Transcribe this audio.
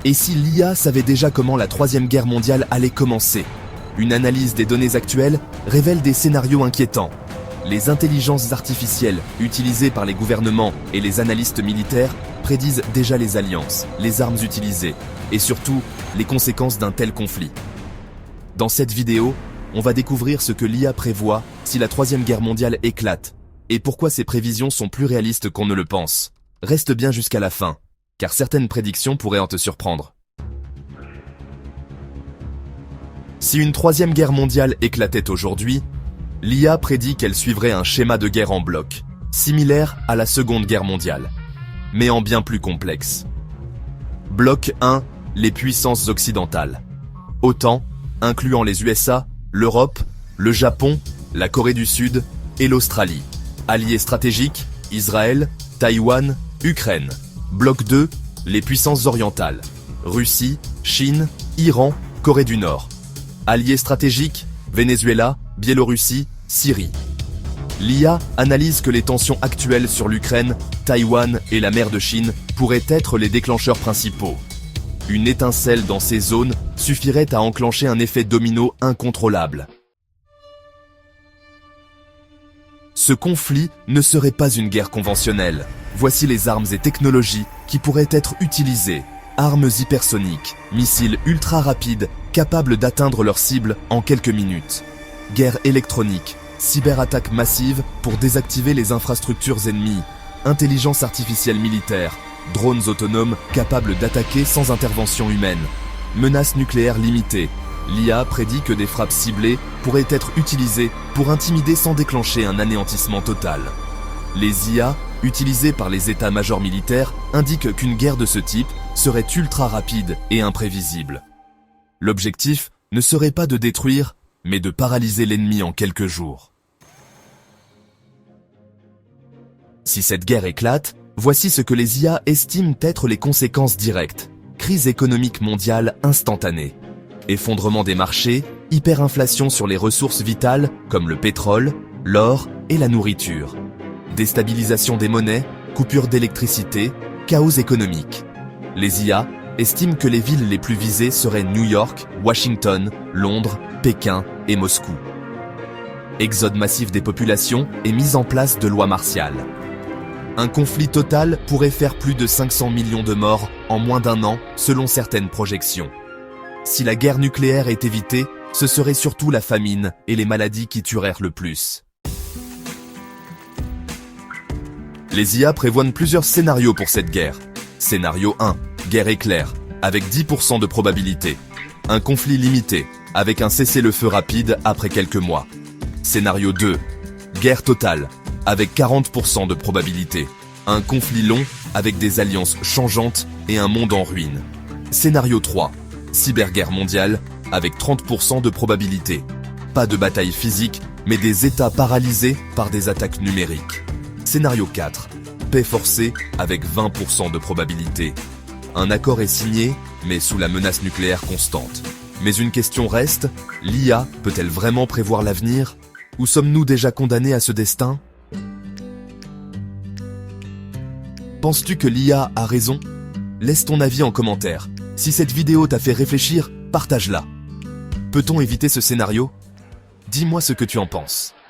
Et si l'IA savait déjà comment la Troisième Guerre mondiale allait commencer? Une analyse des données actuelles révèle des scénarios inquiétants. Les intelligences artificielles utilisées par les gouvernements et les analystes militaires prédisent déjà les alliances, les armes utilisées et surtout les conséquences d'un tel conflit. Dans cette vidéo, on va découvrir ce que l'IA prévoit si la Troisième Guerre mondiale éclate et pourquoi ces prévisions sont plus réalistes qu'on ne le pense. Reste bien jusqu'à la fin, car certaines prédictions pourraient en te surprendre. Si une Troisième Guerre mondiale éclatait aujourd'hui, l'IA prédit qu'elle suivrait un schéma de guerre en bloc, similaire à la Seconde Guerre mondiale, mais en bien plus complexe. Bloc 1, les puissances occidentales. OTAN, incluant les USA, l'Europe, le Japon, la Corée du Sud et l'Australie. Alliés stratégiques, Israël, Taïwan, Ukraine. Bloc 2, les puissances orientales. Russie, Chine, Iran, Corée du Nord. Alliés stratégiques, Venezuela, Biélorussie, Syrie. L'IA analyse que les tensions actuelles sur l'Ukraine, Taïwan et la mer de Chine pourraient être les déclencheurs principaux. Une étincelle dans ces zones suffirait à enclencher un effet domino incontrôlable. Ce conflit ne serait pas une guerre conventionnelle. Voici les armes et technologies qui pourraient être utilisées. Armes hypersoniques, missiles ultra rapides capables d'atteindre leur cible en quelques minutes. Guerre électronique, cyberattaques massives pour désactiver les infrastructures ennemies. Intelligence artificielle militaire, drones autonomes capables d'attaquer sans intervention humaine. Menaces nucléaires limitées. L'IA prédit que des frappes ciblées pourraient être utilisées pour intimider sans déclencher un anéantissement total. Les IA, utilisées par les états-majors militaires, indiquent qu'une guerre de ce type serait ultra rapide et imprévisible. L'objectif ne serait pas de détruire, mais de paralyser l'ennemi en quelques jours. Si cette guerre éclate, voici ce que les IA estiment être les conséquences directes. Crise économique mondiale instantanée. Effondrement des marchés, hyperinflation sur les ressources vitales comme le pétrole, l'or et la nourriture. Déstabilisation des monnaies, coupure d'électricité, chaos économique. Les IA estiment que les villes les plus visées seraient New York, Washington, Londres, Pékin et Moscou. Exode massif des populations et mise en place de lois martiales. Un conflit total pourrait faire plus de 500 millions de morts en moins d'un an selon certaines projections. Si la guerre nucléaire est évitée, ce serait surtout la famine et les maladies qui tueraient le plus. Les IA prévoient plusieurs scénarios pour cette guerre. Scénario 1, guerre éclair, avec 10% de probabilité. Un conflit limité, avec un cessez-le-feu rapide après quelques mois. Scénario 2, guerre totale, avec 40% de probabilité. Un conflit long, avec des alliances changeantes et un monde en ruine. Scénario 3, cyberguerre mondiale, avec 30% de probabilité. Pas de bataille physique, mais des États paralysés par des attaques numériques. Scénario 4, paix forcée, avec 20% de probabilité. Un accord est signé, mais sous la menace nucléaire constante. Mais une question reste, l'IA peut-elle vraiment prévoir l'avenir? Ou sommes-nous déjà condamnés à ce destin? Penses-tu que l'IA a raison? Laisse ton avis en commentaire. Si cette vidéo t'a fait réfléchir, partage-la. Peut-on éviter ce scénario? Dis-moi ce que tu en penses.